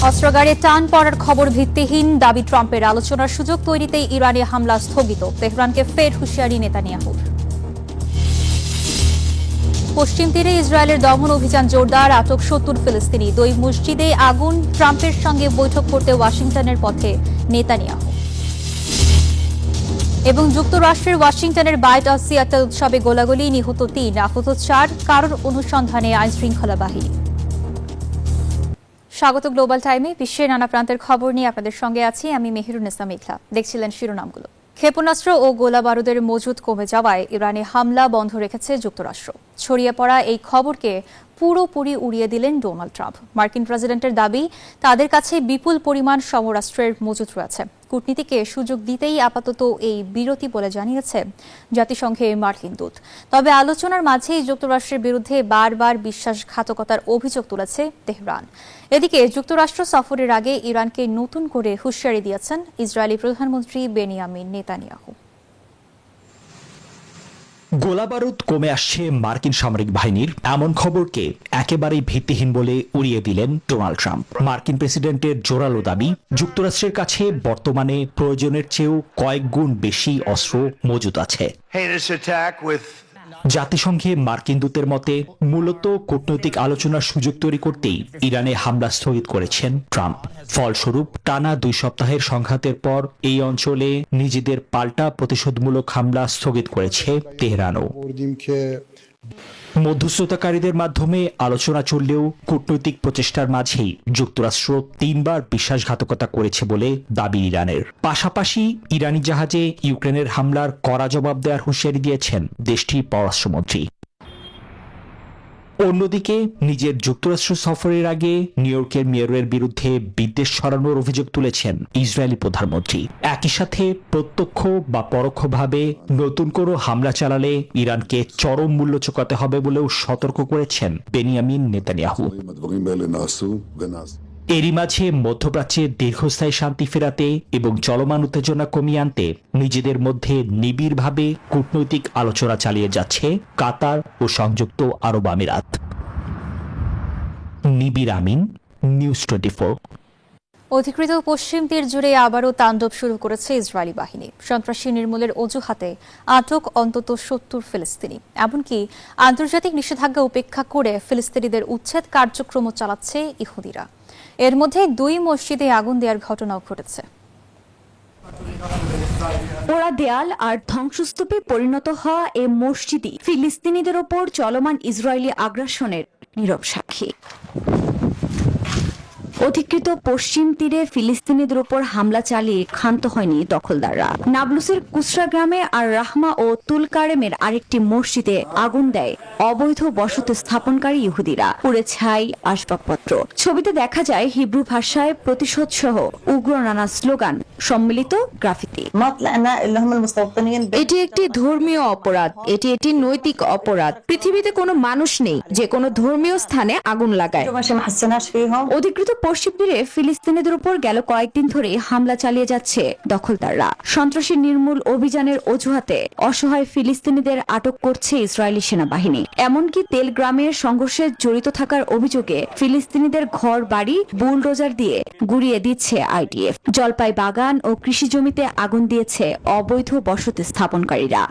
অস্ত্রাগারে টান পড়ার খবর ভিত্তিহীন, দাবি ট্রাম্পের আলোচনার সুযোগ তৈরিতেই ইরানে হামলা স্থগিত, তেহরানকে ফের হুঁশিয়ারি নেতানিয়াহুর। পশ্চিম তীরে ইসরায়েলের দমন অভিযান জোরদার, আটক 70 ফিলিস্তিনি। 2 মসজিদে আগুন, ট্রাম্পের সঙ্গে বৈঠক করতে ওয়াশিংটনের পথে নেতানিয়াহু। এবং যুক্তরাষ্ট্রের ওয়াশিংটনের বাইট অফ সিয়াটল উৎসবে গোলাগুলি, নিহত 3, আহত 4, কারোর অনুসন্ধানে আইনশৃঙ্খলা বাহিনী। স্বাগত গ্লোবাল টাইমে। বিশ্বের নানা প্রান্তের খবর নিয়ে আপনাদের সঙ্গে আছি আমি মেহেরুন্নেসা মেঘলা। দেখছিলেন শিরোনামগুলো। ক্ষেপণাস্ত্র ও গোলাবারুদের মজুদ কমে যাওয়ায় ইরানে হামলা বন্ধ রেখেছে যুক্তরাষ্ট্র। ছড়িয়ে পড়া এই খবরকে পুরোপুরি উড়িয়ে দিলেন ডোনাল্ড ট্রাম্প। মার্কিন প্রেসিডেন্টের দাবি, তাদের কাছে বিপুল পরিমাণ সমরাস্ত্রের মজুদ রয়েছে। কূটনীতিকে সুযোগ দিতেই আপাতত এই বিরতি বলে জানিয়েছে জাতিসংঘে মার্কিন দূত। তবে আলোচনার মাঝেই যুক্তরাষ্ট্রের বিরুদ্ধে বারবার বিশ্বাসঘাতকতার অভিযোগ তুলেছে তেহরান। এদিকে যুক্তরাষ্ট্র সফরের আগে ইরানকে নতুন করে হুঁশিয়ারি দিয়েছেন ইসরায়েলি প্রধানমন্ত্রী বেনিয়ামিন নেতানিয়াহু। গোলাবারুদ কমে আসছে মার্কিন সামরিক বাহিনীর, এমন খবরকে একেবারেই ভিত্তিহীন বলে উড়িয়ে দিলেন ডোনাল্ড ট্রাম্প। মার্কিন প্রেসিডেন্টের জোরালো দাবি, যুক্তরাষ্ট্রের কাছে বর্তমানে প্রয়োজনের চেয়েও কয়েক গুণ বেশি অস্ত্র মজুদ আছে। জাতিসংঘে মার্কিন দূতের মতে মূলত কূটনৈতিক আলোচনার সুযোগ তৈরি করতেই ইরানে হামলা স্থগিত করেছেন ট্রাম্প। ফলস্বরূপ টানা 2 সপ্তাহের সংঘাতের পর এই অঞ্চলে নিজেদের পাল্টা প্রতিশোধমূলক হামলা স্থগিত করেছে তেহরানও। মধ্যস্থতাকারীদের মাধ্যমে আলোচনা চললেও কূটনৈতিক প্রচেষ্টার মাঝেই যুক্তরাষ্ট্র 3 বার বিশ্বাসঘাতকতা করেছে বলে দাবি ইরানের। পাশাপাশি ইরানি জাহাজে ইউক্রেনের হামলার কড়া জবাব দেওয়ার হুঁশিয়ারি দিয়েছেন দেশটির পররাষ্ট্রমন্ত্রী। অন্যদিকে নিজের যুক্তরাষ্ট্র সফরের আগে নিউ ইয়র্কের মেয়রের বিরুদ্ধে বিদ্বেষ ছড়ানোর অভিযোগ তুলেছেন ইসরায়েলি প্রধানমন্ত্রী। একই সাথে প্রত্যক্ষ বা পরোক্ষভাবে নতুন কোনো হামলা চালালে ইরানকে চরম মূল্য চুকাতে হবে বলেও সতর্ক করেছেন বেনিয়ামিন নেতানিয়াহু। এরই মাঝে মধ্যপ্রাচ্যে দীর্ঘস্থায়ী শান্তি ফেরাতে এবং চলমান উত্তেজনা কমিয়ে আনতে নিজেদের মধ্যে নিবিড়ভাবে কূটনৈতিক আলোচনা চালিয়ে যাচ্ছে কাতার ও সংযুক্ত আরব আমিরাত। নিবির আমিন, নিউজ 24। অধিকৃত পশ্চিম তীর জুড়ে আবারও তাণ্ডব শুরু করেছে ইসরায়েলি বাহিনী। সন্ত্রাসী নির্মূলের অজুহাতে আটক অন্তত 70 ফিলিস্তিনি। এমনকি আন্তর্জাতিক নিষেধাজ্ঞা উপেক্ষা করে ফিলিস্তিনিদের উচ্ছেদ কার্যক্রম চালাচ্ছে ইহুদিরা। এর মধ্যে 2 মসজিদে আগুন দেওয়ার ঘটনাও ঘটেছে। পোড়া দেয়াল আর ধ্বংসস্তূপে পরিণত হওয়া এ মসজিদই ফিলিস্তিনিদের ওপর চলমান ইসরায়েলি আগ্রাসনের নীরব সাক্ষী। অধিকৃত পশ্চিম তীরে ফিলিস্তিনিদের উপর হামলা চালিয়ে ক্ষান্ত হয়নি দখলদাররা। নাবলুসের কুসরা গ্রামে আর রাহমা ও তুলকারেমের আরেকটি মসজিদে আগুন দেয় অবৈধ বসতি স্থাপনকারী ইহুদিরা। পুড়ে ছাই আসবাবপত্র। ছবিতে দেখা যায় হিব্রু ভাষায় প্রতিশোধ সহ উগ্র নানা স্লোগান সম্মিলিত গ্রাফিতি। এটি একটি ধর্মীয় অপরাধ, এটি নৈতিক অপরাধ। পৃথিবীতে কোনো মানুষ নেই যে কোনো ধর্মীয় স্থানে আগুন লাগায়। অধিকৃত পশ্চিম তীরে ফিলিস্তিনিদের উপর গেল কয়েকদিন ধরে হামলা চালিয়ে যাচ্ছে দখলদাররা। সন্ত্রাসী নির্মূল অভিযানের অজুহাতে অসহায় ফিলিস্তিনিদের আটক করছে ইসরায়েলি সেনাবাহিনী। এমনকি তেল গ্রামের সংঘর্ষে জড়িত থাকার অভিযোগে ফিলিস্তিনিদের ঘর বাড়ি বুলডোজার দিয়ে গুড়িয়ে দিচ্ছে আইডিএফ। জলপাই বাগান ও কৃষি জমিতে আগুন দিয়েছে অবৈধ বসতি স্থাপনকারীরা।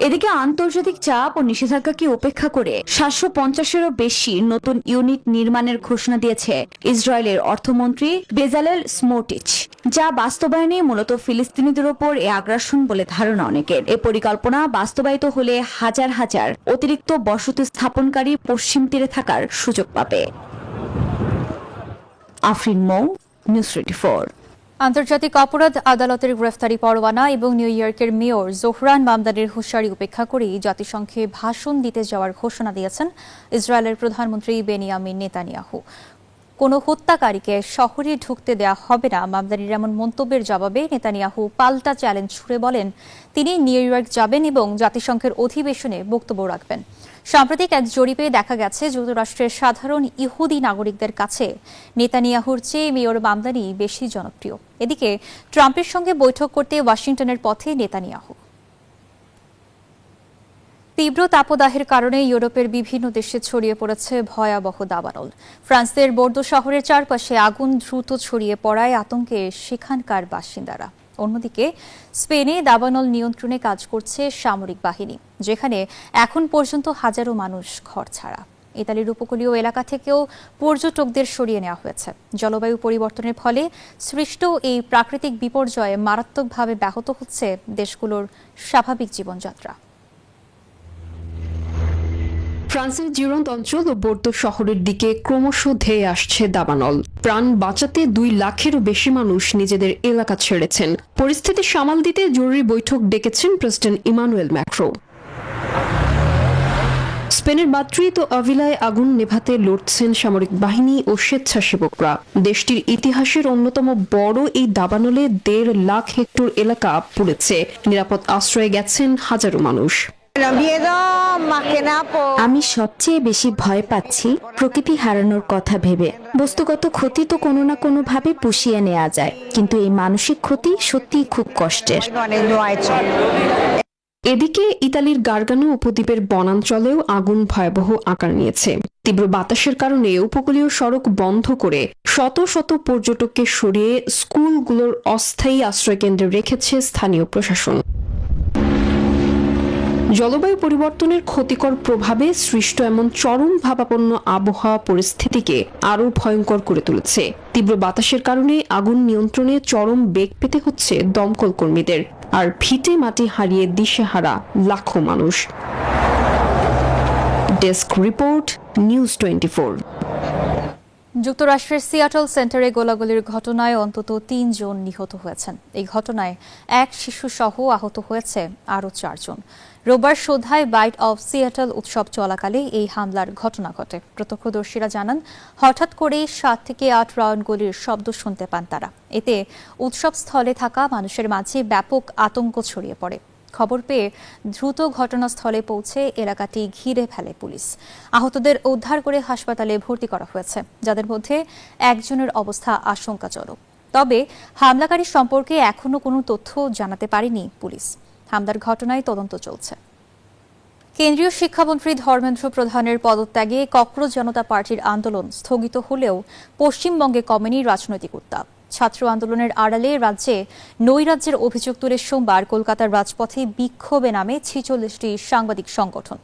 এদিকে আন্তর্জাতিক চাপ ও নিষেধাজ্ঞাকে উপেক্ষা করে 750-এরও বেশি নতুন ইউনিট নির্মাণের ঘোষণা দিয়েছে ইসরায়েলের অর্থমন্ত্রী বেজালেল স্মোট্রিচ, যা বাস্তবায়নে মূলত ফিলিস্তিনিদের ওপর এ আগ্রাসন বলে ধারণা অনেকের। এ পরিকল্পনা বাস্তবায়িত হলে হাজার হাজার অতিরিক্ত বসতি স্থাপনকারী পশ্চিম তীরে থাকার সুযোগ পাবে। আফরিন মৌ, নিউজ 24। আন্তর্জাতিক অপরাধ আদালতের গ্রেফতারি পরোয়ানা এবং নিউ ইয়র্কের মেয়র জোহরান মামদানির হুঁশিয়ারি উপেক্ষা করেই জাতিসংঘে ভাষণ দিতে যাওয়ার ঘোষণা দিয়েছেন ইসরায়েলের প্রধানমন্ত্রী বেনিয়ামিন নেতানিয়াহু। কোনো হত্যাকারীকে শহরে ঢুকতে দেওয়া হবে না, মামদানির এমন মন্তব্যের জবাবে নেতানিয়াহু পাল্টা চ্যালেঞ্জ ছুড়ে বলেন তিনি নিউ ইয়র্ক যাবেন এবং জাতিসংঘের অধিবেশনে বক্তব্য রাখবেন। সাম্প্রতিক এক জরিপে দেখা গেছে যুক্তরাষ্ট্রের সাধারণ ইহুদি নাগরিকদের কাছে নেতানিয়াহুর চেয়ে মেয়র মামদানি বেশি জনপ্রিয়। এদিকে ট্রাম্পের সঙ্গে বৈঠক করতে ওয়াশিংটনের পথে নেতানিয়াহু। তীব্র তাপদাহের কারণে ইউরোপের বিভিন্ন দেশে ছড়িয়ে পড়েছে ভয়াবহ দাবানল। ফ্রান্সের বোর্দো শহরের চারপাশে আগুন দ্রুত ছড়িয়ে পড়ায় আতঙ্কে সেখানকার বাসিন্দারা। অন্যদিকে স্পেনে দাবানল নিয়ন্ত্রণে কাজ করছে সামরিক বাহিনী, যেখানে এখন পর্যন্ত হাজারো মানুষ ঘরছাড়া। ইতালির উপকূলীয় এলাকা থেকেও পর্যটকদের সরিয়ে নেওয়া হয়েছে। জলবায়ু পরিবর্তনের ফলে সৃষ্ট এই প্রাকৃতিক বিপর্যয়ে মারাত্মকভাবে ব্যাহত হচ্ছে দেশগুলোর স্বাভাবিক জীবনযাত্রা। ফ্রান্সের জিরন্দ অঞ্চল ও বোর্দো শহরের দিকে ক্রমশ ধেয়ে আসছে দাবানল। প্রাণ বাঁচাতে 2 লাখেরও বেশি মানুষ নিজেদের এলাকা ছেড়েছেন। পরিস্থিতি সামাল দিতে জরুরি বৈঠক ডেকেছেন প্রেসিডেন্ট ইমানুয়েল ম্যাক্রো। স্পেনের মাদ্রিদ ও আভিলায় আগুন নেভাতে লড়ছেন সামরিক বাহিনী ও স্বেচ্ছাসেবকরা। দেশটির ইতিহাসের অন্যতম বড় এই দাবানলে 1.5 লাখ হেক্টর এলাকা পুড়েছে। নিরাপদ আশ্রয়ে গেছেন হাজারো মানুষ। আমি সবচেয়ে বেশি ভয় পাচ্ছি প্রকৃতি হারানোর কথা ভেবে। বস্তুগত ক্ষতি তো কোনো না কোনো ভাবে পুষিয়ে নেওয়া যায়, কিন্তু এই মানসিক ক্ষতি সত্যিই খুব কষ্টের। এদিকে ইতালির গার্গানো উপদ্বীপের বনাঞ্চলেও আগুন ভয়াবহ আকার নিয়েছে। তীব্র বাতাসের কারণে উপকূলীয় সড়ক বন্ধ করে শত শত পর্যটককে সরিয়ে স্কুলগুলোর অস্থায়ী আশ্রয়কেন্দ্রে রেখেছে স্থানীয় প্রশাসন। জলবায়ু পরিবর্তনের ক্ষতিকর প্রভাবে সৃষ্ট এমন চরম ভাবাপন্ন আবহাওয়া পরিস্থিতিকে আরও ভয়ঙ্কর করে তুলেছে। তীব্র বাতাসের কারণে আগুন নিয়ন্ত্রণে চরম বেগ পেতে হচ্ছে দমকল কর্মীদের, আর ভিটে মাটি হারিয়ে দিশেহারা লাখো মানুষ। Desk report, news 24। যুক্তরাষ্ট্রের সিয়াটল সেন্টারে গোলাগুলির ঘটনায় অন্তত 3 জন নিহত হয়েছেন। এই ঘটনায় এক শিশু সহ আহত হয়েছে আরও 4 জন। রোববার সন্ধ্যায় বাইট অফ সিয়াটল উৎসব চলাকালে এই হামলার ঘটনা ঘটে। প্রত্যক্ষদর্শীরা জানান, হঠাৎ করেই 7 থেকে 8 রাউন্ড গুলির শব্দ শুনতে পান তারা। এতে উৎসবস্থলে থাকা মানুষের মাঝে ব্যাপক আতঙ্ক ছড়িয়ে পড়ে। খবর পেয়ে দ্রুত ঘটনাস্থলে পৌঁছে এলাকাটি ঘিরে ফেলে পুলিশ। আহতদের উদ্ধার করে হাসপাতালে ভর্তি করা হয়েছে, যাদের মধ্যে একজনের অবস্থা আশঙ্কাজনক। তবে হামলাকারী সম্পর্কে এখনো কোনো তথ্য জানাতে পারেনি পুলিশ। হামলার ঘটনায় তদন্ত চলছে। কেন্দ্রীয় শিক্ষামন্ত্রী ধর্মেন্দ্র প্রধানের পদত্যাগে ককরোচ জনতা পার্টির আন্দোলন স্থগিত হলেও পশ্চিমবঙ্গে কমেনি রাজনৈতিক উত্তাপ। ছাত্র আন্দোলনের আড়ালে রাজ্যে নৈরাজ্যের অভিযোগ তুলে সোমবার কলকাতার রাজপথে বিক্ষোভে নামে 46টি সাংবাদিক সংগঠন।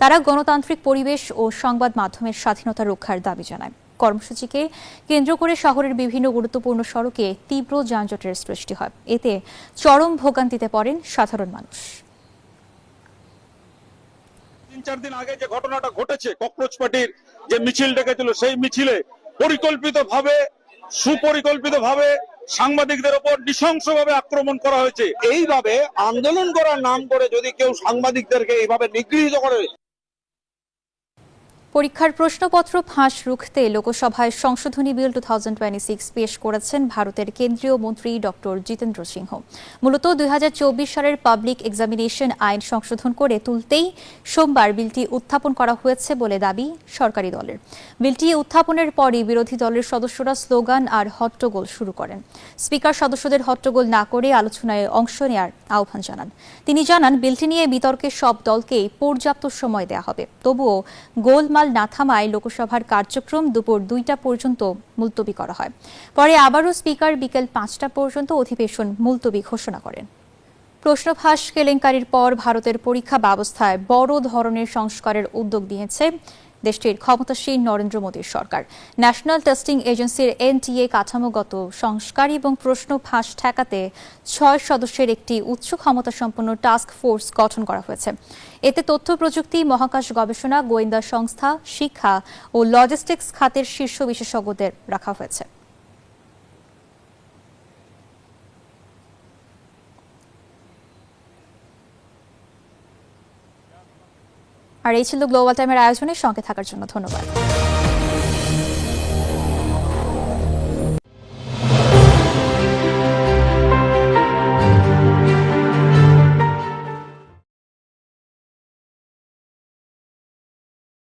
তারা গণতান্ত্রিক পরিবেশ ও সংবাদ মাধ্যমের স্বাধীনতা রক্ষার দাবি জানায়। কর্মসূচিকে কেন্দ্র করে শহরের বিভিন্ন গুরুত্বপূর্ণ সড়কে তীব্র যানজটের সৃষ্টি হয়। এতে চরম ভোগান্তিতে পড়েন সাধারণ মানুষ। 3-4 দিন আগে যে ঘটনাটা ঘটেছে, ককরোচ পার্টির যে মিছিল ডেকেছিল, সেই মিছিলে সুপরিকল্পিতভাবে সাংবাদিকদের উপর নৃশংসভাবে আক্রমণ করা হয়েছে। এইভাবে আন্দোলন করার নাম করে যদি কেউ সাংবাদিকদেরকে এইভাবে নিগৃহীত করে। পরীক্ষার প্রশ্নপত্র ফাঁস রুখতে লোকসভায় সংশোধনী বিল 2026 পেশ করেছেন ভারতের কেন্দ্রীয় মন্ত্রী ডক্টর জিতেন্দ্র সিংহ। মূলত 2024 সালের পাবলিক এক্সামিনেশন আইন সংশোধন করে তুলতেই সোমবার বিলটি উত্থাপন করা হয়েছে বলে দাবি সরকারি দলের। বিলটি উত্থাপনের পরই বিরোধী দলের সদস্যরা স্লোগান আর হট্টগোল শুরু করেন। স্পিকার সদস্যদের হট্টগোল না করে আলোচনায় অংশ নেওয়ার আহ্বান জানান। তিনি জানান, বিলটি নিয়ে বিতর্কে সব দলকেই পর্যাপ্ত সময় দেওয়া হবে। তবুও গোলমাল না থামায় লোকসভার কার্যক্রম দুপুর 2টা পর্যন্ত মুলতবি করা হয়। পরে আবারও স্পিকার বিকেল 5টা পর্যন্ত অধিবেশন মুলতবি ঘোষণা করেন। প্রশ্ন ফাঁস কেলেঙ্কারির পর ভারতের পরীক্ষা ব্যবস্থায় বড় ধরনের সংস্কারের উদ্যোগ নিয়েছে দেশটির ক্ষমতাসীন নরেন্দ্র মোদীর সরকার। ন্যাশনাল টেস্টিং এজেন্সির NTA কাঠামোগত সংস্কার এবং প্রশ্ন ফাঁস ঠেকাতে 6 সদস্যের একটি উচ্চ ক্ষমতা সম্পন্ন টাস্ক ফোর্স গঠন করা হয়েছে। এতে তথ্য প্রযুক্তি, মহাকাশ গবেষণা, গোয়েন্দা সংস্থা, শিক্ষা ও লজিস্টিক্স খাতের শীর্ষ বিশেষজ্ঞদের রাখা হয়েছে। আর এই ছিল গ্লোবাল টাইমের আয়োজনে। সঙ্গে থাকার জন্য ধন্যবাদ।